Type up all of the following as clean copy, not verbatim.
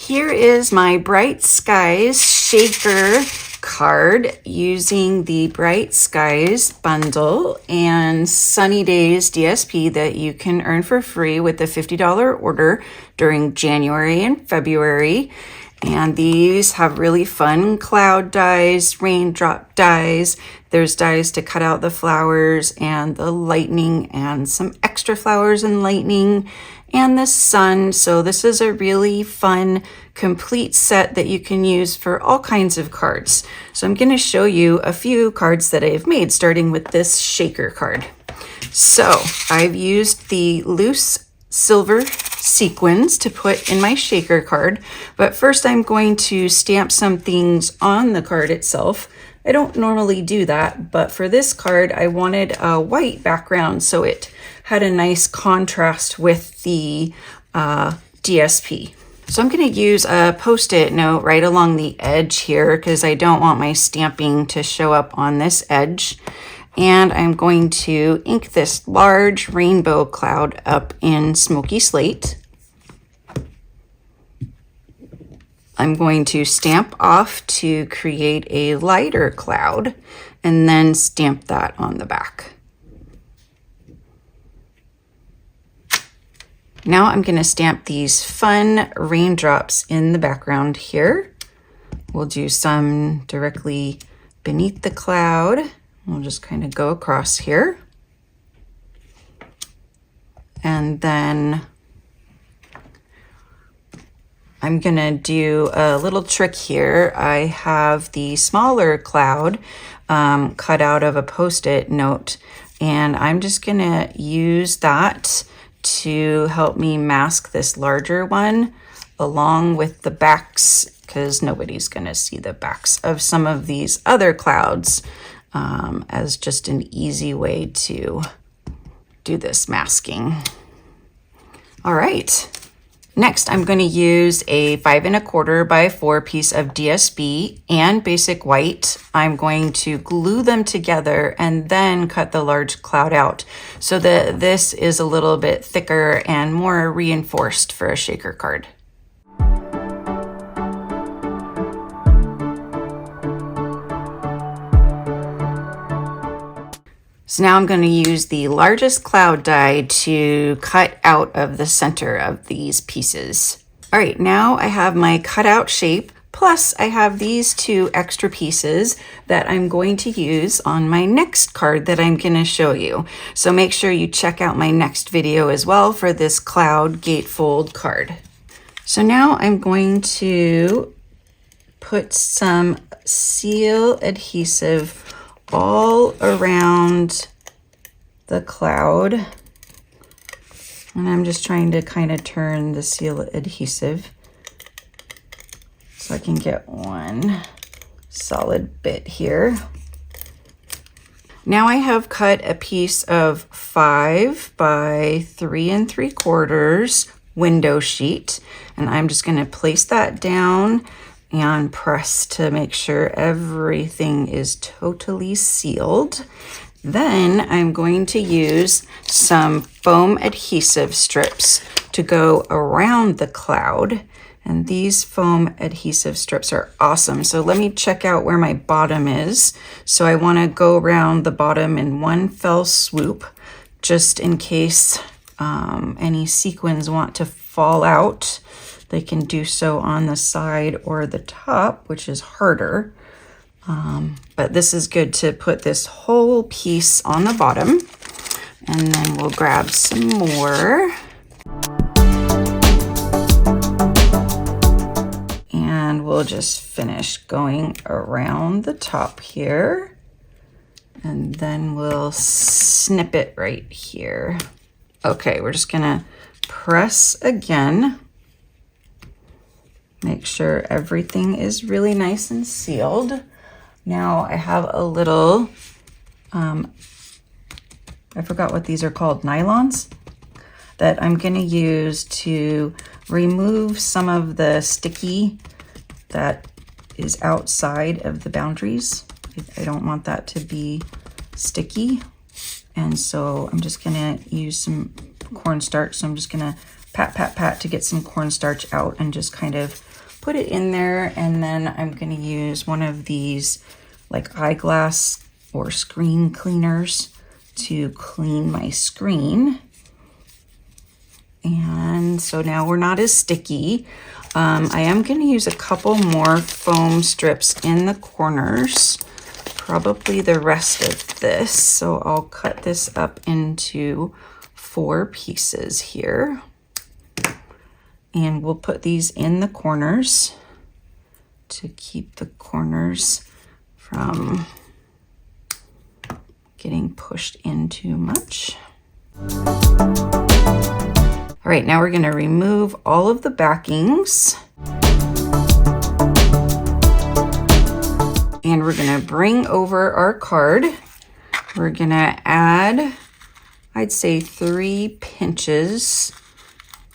Here is my Bright Skies shaker card using the Bright Skies bundle and Sunny Days DSP that you can earn for free with the $50 order during January and February. And these have really fun cloud dies, raindrop dies. There's dies to cut out the flowers and the lightning and some extra flowers and lightning and the sun. So this is a really fun, complete set that you can use for all kinds of cards. So I'm going to show you a few cards that I've made, starting with this shaker card. So I've used the loose silver sequins to put in my shaker card, but first I'm going to stamp some things on the card itself. I don't normally do that, but for this card I wanted a white background so it had a nice contrast with the DSP. So I'm going to use a post-it note right along the edge here because I don't want my stamping to show up on this edge. And I'm going to ink this large rainbow cloud up in smoky slate. I'm going to stamp off to create a lighter cloud and then stamp that on the back. Now I'm going to stamp these fun raindrops in the background here. We'll do some directly beneath the cloud. We'll just kind of go across here. And then I'm going to do a little trick here. I have the smaller cloud cut out of a post-it note, and I'm just going to use that to help me mask this larger one along with the backs, because nobody's going to see the backs of some of these other clouds. As just an easy way to do this masking. All right. Next, I'm going to use a 5 1/4 by 4 piece of DSP and basic white. I'm going to glue them together and then cut the large cloud out so that this is a little bit thicker and more reinforced for a shaker card. So now I'm going to use the largest cloud die to cut out of the center of these pieces. All right, now I have my cutout shape, plus I have these 2 extra pieces that I'm going to use on my next card that I'm going to show you. So make sure you check out my next video as well for this cloud gatefold card. So now I'm going to put some seal adhesive all around the cloud, and I'm just trying to kind of turn the seal adhesive so I can get one solid bit here. Now I have cut a piece of 5 by 3 3/4 window sheet, and I'm just going to place that down and press to make sure everything is totally sealed. Then I'm going to use some foam adhesive strips to go around the cloud. And these foam adhesive strips are awesome. So let me check out where my bottom is. So I want to go around the bottom in one fell swoop, just in case any sequins want to fall out. They can do so on the side or the top, which is harder. But this is good to put this whole piece on the bottom. And then we'll grab some more. And we'll just finish going around the top here. And then we'll snip it right here. Okay, we're just gonna press again. Make sure everything is really nice and sealed. Now I have a little, I forgot what these are called, nylons, that I'm going to use to remove some of the sticky that is outside of the boundaries. I don't want that to be sticky. And so I'm just going to use some cornstarch. So I'm just going to pat, pat, pat to get some cornstarch out and just kind of put it in there, and then I'm going to use one of these like eyeglass or screen cleaners to clean my screen. And so now we're not as sticky. I am going to use a couple more foam strips in the corners, probably the rest of this. So I'll cut this up into 4 pieces here. And we'll put these in the corners to keep the corners from getting pushed in too much. All right, now we're going to remove all of the backings. And we're going to bring over our card. We're going to add, I'd say 3 pinches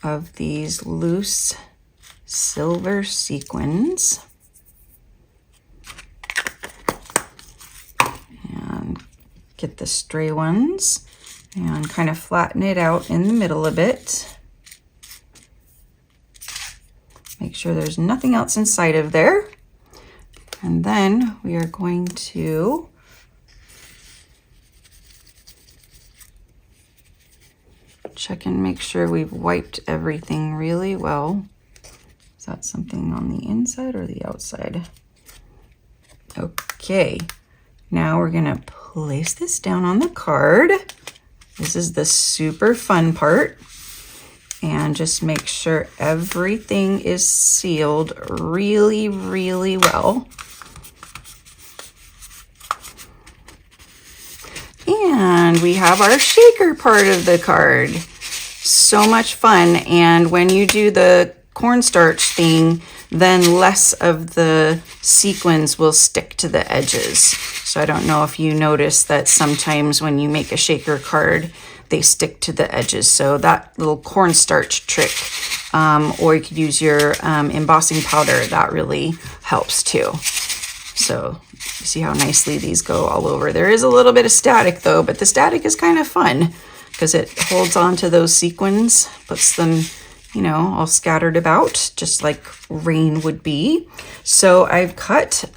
of these loose silver sequins. And get the stray ones and kind of flatten it out in the middle a bit. Make sure there's nothing else inside of there. And then we are going to check and make sure we've wiped everything really well. Is that something on the inside or the outside? Okay, now we're gonna place this down on the card. This is the super fun part. And just make sure everything is sealed really, really well. And we have our shaker part of the card. So much fun. And when you do the cornstarch thing, then less of the sequins will stick to the edges. So I don't know if you notice that sometimes when you make a shaker card, they stick to the edges. So that little cornstarch trick, or you could use your embossing powder, that really helps too. So you see how nicely these go all over. There is a little bit of static though, but the static is kind of fun because it holds on to those sequins, puts them, you know, all scattered about, just like rain would be. So I've cut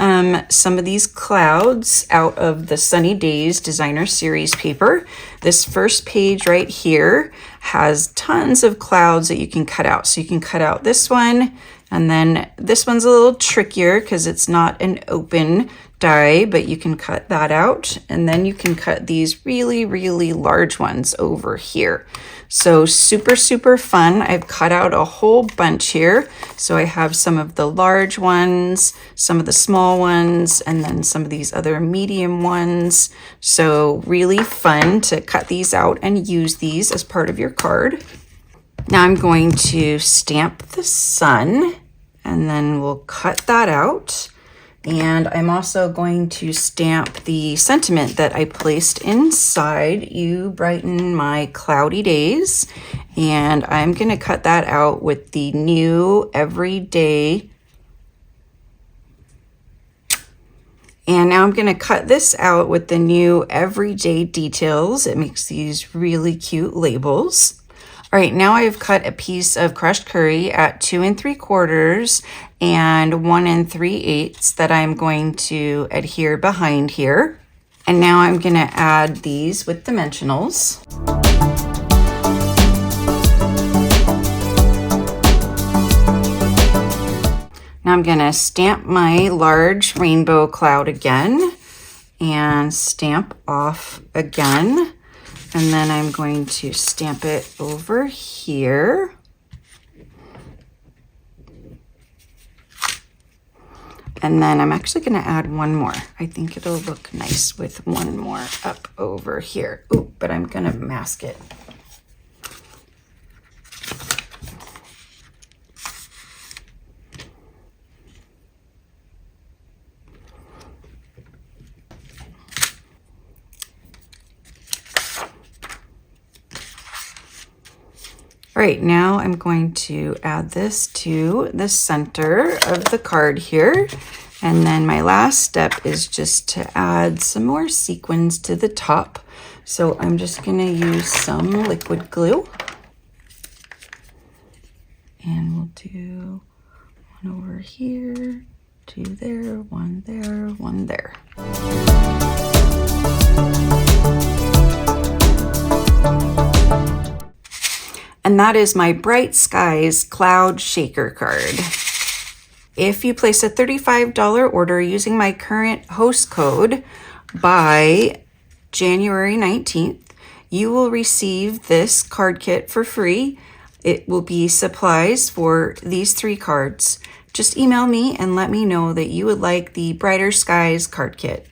some of these clouds out of the Sunny Days Designer Series paper. This first page right here has tons of clouds that you can cut out. So you can cut out this one, and then this one's a little trickier because it's not an open die, but you can cut that out. And then you can cut these really, really large ones over here. So super, super fun. I've cut out a whole bunch here. So I have some of the large ones, some of the small ones, and then some of these other medium ones. So really fun to cut these out and use these as part of your card. Now I'm going to stamp the sun, and then we'll cut that out. And I'm also going to stamp the sentiment that I placed inside, "You brighten my cloudy days." And I'm going to cut that out with the new everyday. And now I'm going to cut this out with the new everyday details. It makes these really cute labels. All right, now I've cut a piece of crushed curry at 2 3/4 and 1 3/8 that I'm going to adhere behind here. And now I'm going to add these with dimensionals. Now I'm going to stamp my large rainbow cloud again and stamp off again. And then I'm going to stamp it over here. And then I'm actually going to add one more. I think it'll look nice with one more up over here. Ooh, but I'm going to mask it. All right, now I'm going to add this to the center of the card here. And then my last step is just to add some more sequins to the top. So I'm just going to use some liquid glue. And we'll do One over here, 2 there, 1 there, 1 there. And that is my Bright Skies Cloud Shaker card. If you place a $35 order using my current host code by January 19th, you will receive this card kit for free. It will be supplies for these 3 cards. Just email me and let me know that you would like the Brighter Skies card kit.